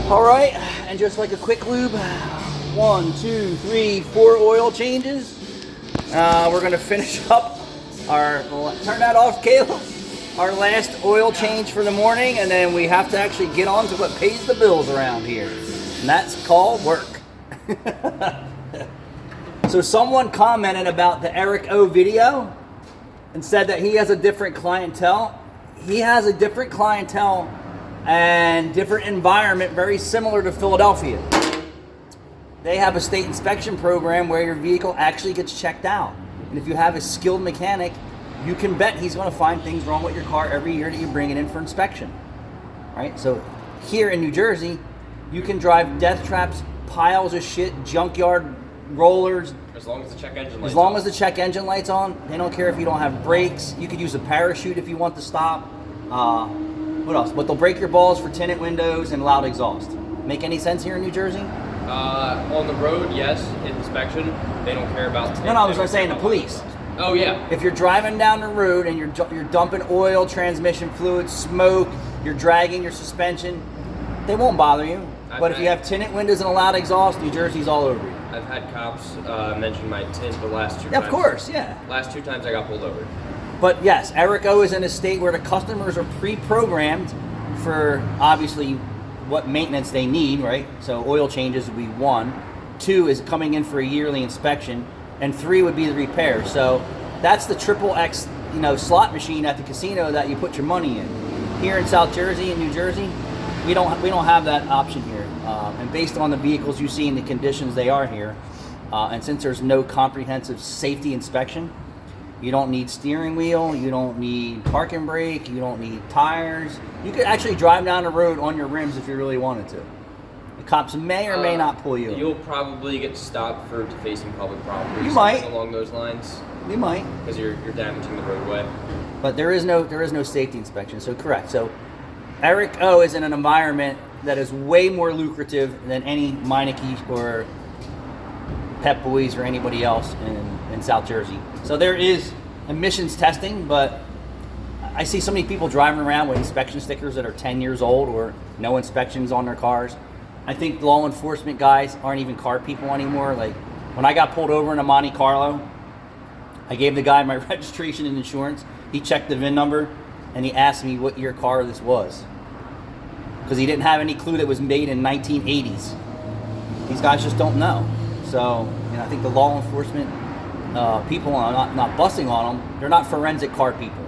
All right, and just like a quick lube, 1, 2, 3, 4 oil changes. We're gonna finish up our, turn that off, Caleb. Our last oil change for the morning, and then we have to actually get on to what pays the bills around here. And that's called work. So someone commented about the Eric O video and said that he has a different clientele. He has a different clientele and different environment, very similar to Philadelphia. They have a state inspection program where your vehicle actually gets checked out. And if you have a skilled mechanic, you can bet he's going to find things wrong with your car every year that you bring it in for inspection. Right? So here in New Jersey, you can drive death traps, piles of shit, junkyard rollers. As long as the check engine light's As long as the check engine light's on. They don't care if you don't have brakes. You could use a parachute if you want to stop. What else? But they'll break your balls for tinted windows and loud exhaust. Make any sense here in New Jersey? On the road, yes. Inspection, they don't care about. No, I was saying the police. Oh yeah. If you're driving down the road and you're dumping oil, transmission fluid, smoke, you're dragging your suspension, they won't bother you. But if you have tinted windows and a loud exhaust, New Jersey's all over you. I've had cops mention my tint the last two times. Yeah, of course, yeah. Last 2 times I got pulled over. But yes, Eric O is in a state where the customers are pre-programmed for obviously what maintenance they need, right? So oil changes would be 1. 2 is coming in for a yearly inspection, and 3 would be the repair. So that's the triple X, slot machine at the casino that you put your money in. Here in South Jersey and New Jersey, we don't have that option here. And based on the vehicles you see and the conditions they are here, and since there's no comprehensive safety inspection, you don't need steering wheel, you don't need parking brake, you don't need tires. You could actually drive down the road on your rims if you really wanted to. The cops may or may not pull you. You'll probably get stopped for defacing public property. You might. Along those lines. You might. Because you're damaging the roadway. But there is no safety inspection, so correct. So Eric O is in an environment that is way more lucrative than any Meineke or Pep Boys or anybody else in South Jersey. So there is emissions testing, but I see so many people driving around with inspection stickers that are 10 years old or no inspections on their cars. I think law enforcement guys aren't even car people anymore. Like when I got pulled over in a Monte Carlo, I gave the guy my registration and insurance. He checked the VIN number and he asked me what year car this was, because he didn't have any clue that it was made in 1980s. These guys just don't know. So I think the law enforcement people, I'm not busting on them, they're not forensic car people.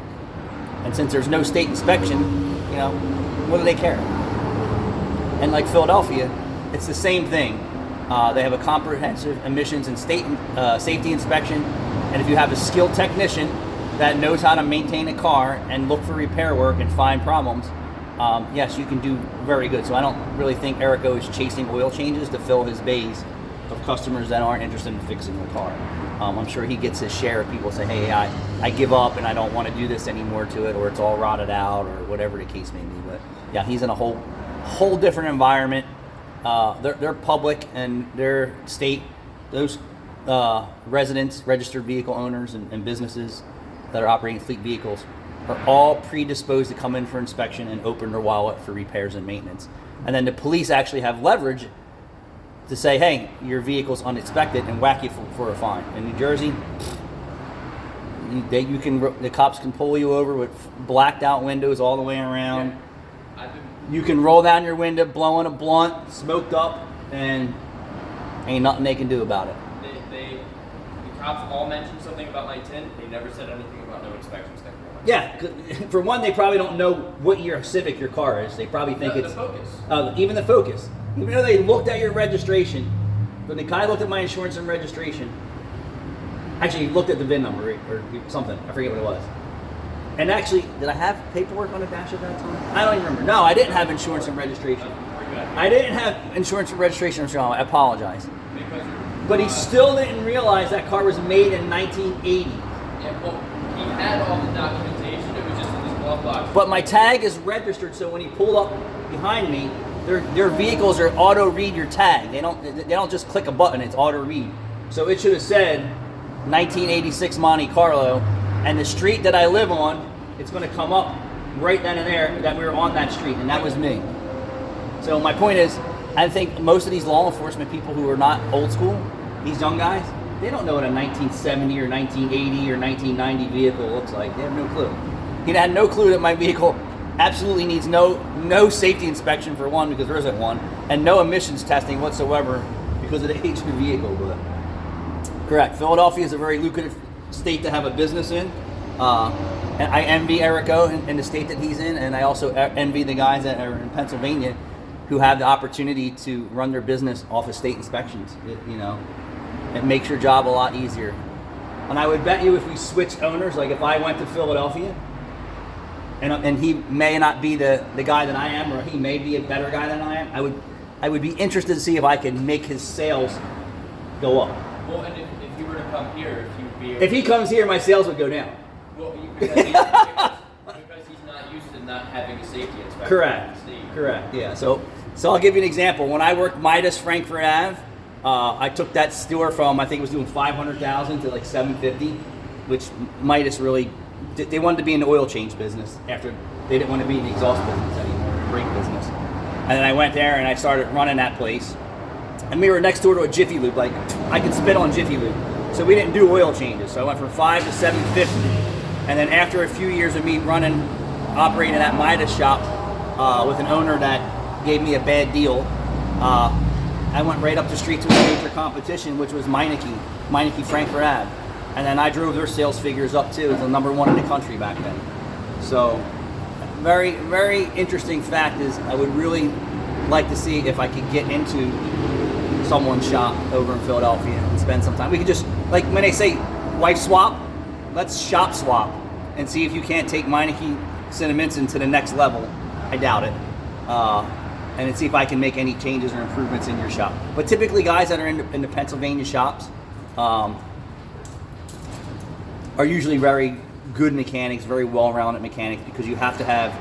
And since there's no state inspection, what do they care? And like Philadelphia, it's the same thing. They have a comprehensive emissions and state safety inspection. And if you have a skilled technician that knows how to maintain a car and look for repair work and find problems, yes, you can do very good. So I don't really think Eric O is chasing oil changes to fill his bays of customers that aren't interested in fixing their car. I'm sure he gets his share of people say, hey, I give up and I don't want to do this anymore to it, or it's all rotted out, or whatever the case may be. But yeah, he's in a whole different environment. They're public and their state, those residents, registered vehicle owners and businesses that are operating fleet vehicles are all predisposed to come in for inspection and open their wallet for repairs and maintenance. And then the police actually have leverage to say, hey, your vehicle's uninspected, and whack you for a fine. In New Jersey, the cops can pull you over with blacked out windows all the way around. Yeah. You can roll down your window, blowing a blunt, smoked up, and ain't nothing they can do about it. The cops all mentioned something about my tint. They never said anything about no inspection sticker. Yeah, for one, they probably don't know what year Civic your car is. They probably think it's the Focus. Even the Focus. Even though they looked at your registration, when the guy looked at my insurance and registration, actually he looked at the VIN number or something. I forget what it was. And actually, did I have paperwork on the dash at that time? I don't even remember. No, I didn't have insurance and registration. I didn't have insurance and registration. I apologize. But he still didn't realize that car was made in 1980. Yeah, well, he had all the documentation. It was just in his glove box. But my tag is registered, so when he pulled up behind me, their vehicles are auto read your tag. They don't just click a button. It's auto read. So it should have said 1986 Monte Carlo, and the street that I live on, it's going to come up right then and there that we were on that street, and that was me. So my point is, I think most of these law enforcement people who are not old school, these young guys, they don't know what a 1970 or 1980 or 1990 vehicle looks like. They have no clue. He had no clue that my vehicle absolutely needs no safety inspection for one, because there isn't one, and no emissions testing whatsoever because of the age of the vehicle. But correct. Philadelphia is a very lucrative state to have a business in. And I envy Eric O in the state that he's in, and I also envy the guys that are in Pennsylvania who have the opportunity to run their business off of state inspections. It makes your job a lot easier. And I would bet you if we switched owners, like if I went to Philadelphia, and he may not be the guy that I am, or he may be a better guy than I am, I would be interested to see if I could make his sales go up. Well, and if he were to come here, if you'd be able If he comes here, my sales would go down. Well, because he's not used to not having a safety inspection. Correct. Yeah. So I'll give you an example. When I worked Midas Frankfurt Ave, I took that store from, I think it was doing 500,000 to like 750, which Midas really, they wanted to be in the oil change business after they didn't want to be in the exhaust business anymore, brake business. And then I went there and I started running that place. And we were next door to a Jiffy Lube. Like, I could spit on Jiffy Lube. So we didn't do oil changes. So I went from 5 to 750. And then after a few years of me operating that Midas shop with an owner that gave me a bad deal, I went right up the street to a major competition, which was Meineke Frankfurt Ave. And then I drove their sales figures up too. It was the number one in the country back then. So very, very interesting fact is I would really like to see if I could get into someone's shop over in Philadelphia and spend some time. We could just, like when they say wife swap, let's shop swap and see if you can't take Meineke Cinnaminson to the next level. I doubt it. And see if I can make any changes or improvements in your shop. But typically guys that are in the Pennsylvania shops are usually very good mechanics, very well-rounded mechanics, because you have to have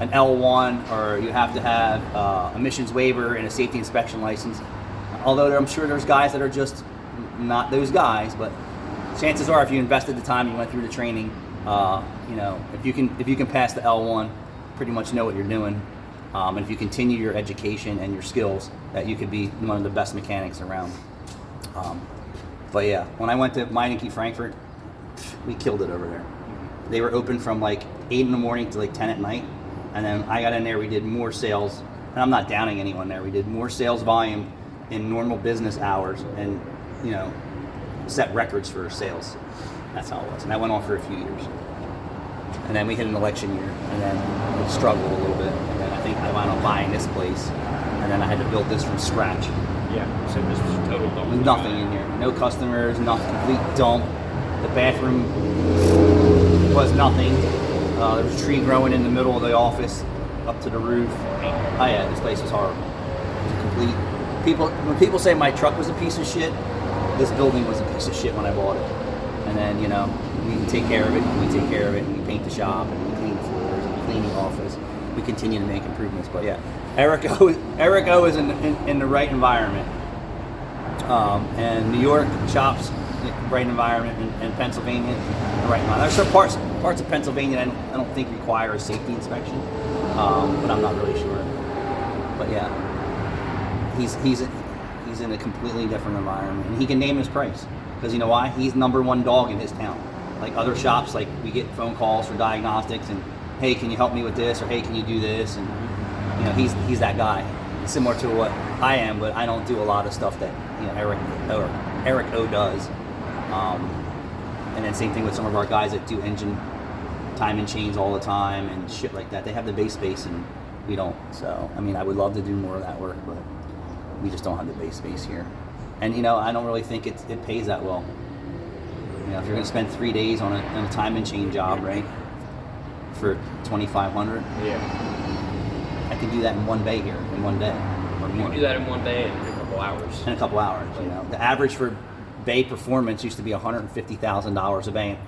an L1 or you have to have emissions waiver and a safety inspection license. Although I'm sure there's guys that are just not those guys, but chances are if you invested the time, you went through the training, if you can pass the L1, pretty much know what you're doing. And if you continue your education and your skills, that you could be one of the best mechanics around. But yeah, when I went to Meineke Frankfurt, we killed it over there. They were open from like 8 in the morning to like 10 at night. And then I got in there, we did more sales, and I'm not downing anyone there. We did more sales volume in normal business hours and, set records for sales. That's how it was. And that went on for a few years. And then we hit an election year, and then we struggled a little bit. And then I think I wound up buying this place, and then I had to build this from scratch. Yeah, so this was a total dump. Nothing in here. No customers, nothing, complete dump. The bathroom was nothing. There was a tree growing in the middle of the office up to the roof. Oh yeah, this place was horrible. It was complete. When people say my truck was a piece of shit, this building was a piece of shit when I bought it. And then, we take care of it, and we take care of it, and we paint the shop, and we clean the floors, and we clean the office. We continue to make improvements. But yeah, Eric O is in the right environment. And New York shops, right environment, and Pennsylvania, the right environment. There's some parts of Pennsylvania that I don't think require a safety inspection, but I'm not really sure. But yeah, he's in a completely different environment, and he can name his price, because you know why? He's number one dog in his town. Like other shops, like we get phone calls for diagnostics and, hey, can you help me with this, or hey, can you do this? And he's that guy. Similar to what I am, but I don't do a lot of stuff that Eric O does. And then same thing with some of our guys that do engine time and chains all the time and shit like that. They have the base space and we don't. So I would love to do more of that work, but we just don't have the base space here. And I don't really think it pays that well. If you're going to spend 3 days on a time and chain job, right, for $2,500, yeah, I can do that in one bay here, in one day, or you more. can do that in one day in a couple hours. In a couple hours, The average for bay performance used to be $150,000 a bay.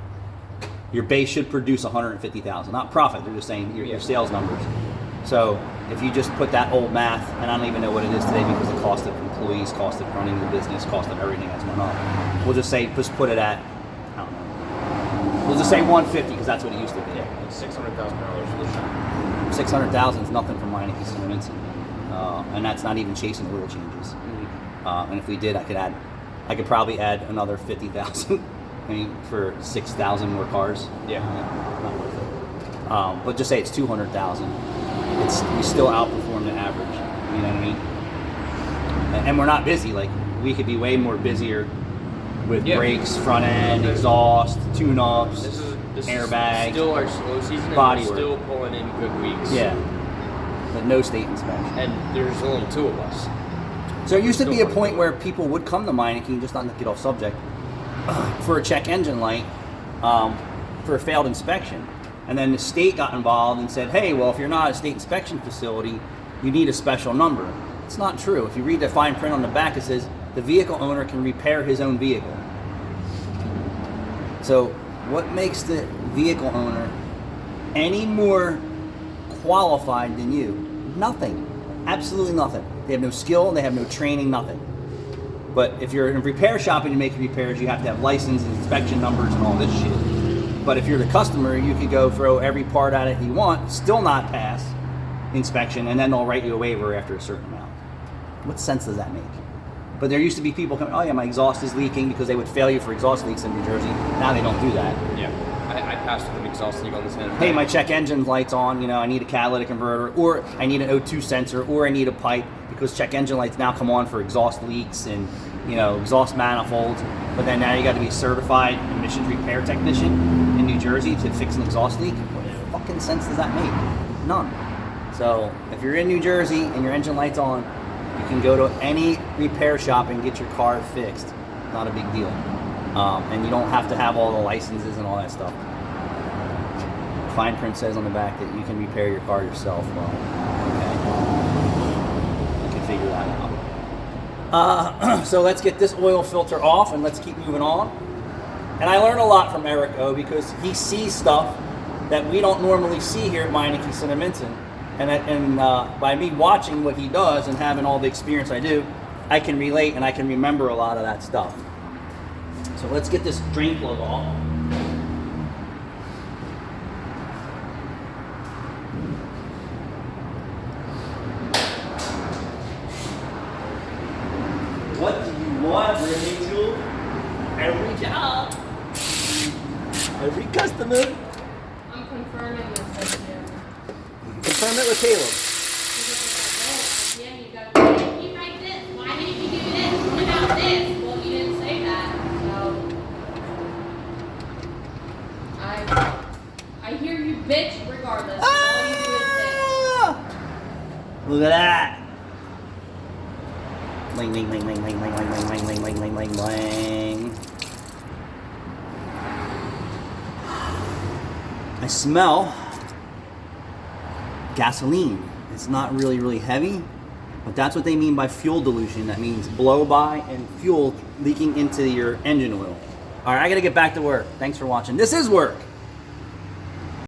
Your bay should produce $150,000, not profit. They're just saying your sales numbers. So if you just put that old math, and I don't even know what it is today because the cost of employees, cost of running the business, cost of everything has went up. We'll just put it at, I don't know. We'll just say 150 because that's what it used to be. Yeah, it's $600,000 for the shop. 600,000 is nothing for Meineke Cinnaminson. and that's not even chasing oil changes. Mm-hmm. And if we did, I could probably add another 50,000. I mean, for 6,000 more cars. Yeah. Not worth it. But just say it's 200,000. We still outperform the average. You know what I mean? And we're not busy. Like, we could be way more busier with brakes, front end, exhaust, tune-ups, This airbag, is still our slow season, and body we're work. still pulling in good weeks. Yeah, but no state inspection. And there's only 2 of us. So there used to be a point where people would come to Meineke, just not to get off subject, for a check engine light for a failed inspection. And then the state got involved and said, hey, well, if you're not a state inspection facility, you need a special number. It's not true. If you read the fine print on the back, it says the vehicle owner can repair his own vehicle. So what makes the vehicle owner any more qualified than you? Nothing. Absolutely nothing. They have no skill, they have no training, nothing. But if you're in a repair shop and you make repairs, you have to have license and inspection numbers and all this shit. But if you're the customer, you could go throw every part at it you want, still not pass inspection, and then they'll write you a waiver after a certain amount. What sense does that make? But there used to be people coming, oh yeah, my exhaust is leaking, because they would fail you for exhaust leaks in New Jersey. Now they don't do that. Yeah. I passed with an exhaust leak on this end. Hey, my check engine light's on, I need a catalytic converter, or I need an O2 sensor, or I need a pipe, because check engine lights now come on for exhaust leaks and, exhaust manifolds. But then now you got to be a certified emissions repair technician in New Jersey to fix an exhaust leak. What fucking sense does that make? None. So if you're in New Jersey and your engine light's on, you can go to any repair shop and get your car fixed. Not a big deal. And you don't have to have all the licenses and all that stuff. Fine print says on the back that you can repair your car yourself. Well, okay. You can figure that out. So let's get this oil filter off and let's keep moving on. And I learn a lot from Eric O because he sees stuff that we don't normally see here at Meineke Cinnaminson. And by me watching what he does and having all the experience I do, I can relate and I can remember a lot of that stuff. So let's get this drain plug off. What do you want, Rachel? Every job. Every customer. I'm confirming this with you. Confirm it with Caleb. Because if I don't, at the end you go, why didn't you write this? Why didn't you do this? What about this? Well, you didn't say that. So I hear you bitch regardless. All you do is bitch. Look at that. Bling, bling, bling, bling, bling, bling, bling, bling, bling, bling, bling, bling, bling. I smell gasoline. It's not really heavy, but that's what they mean by fuel dilution. That means blow by and fuel leaking into your engine oil. All right, I gotta get back to work. Thanks for watching. This is work.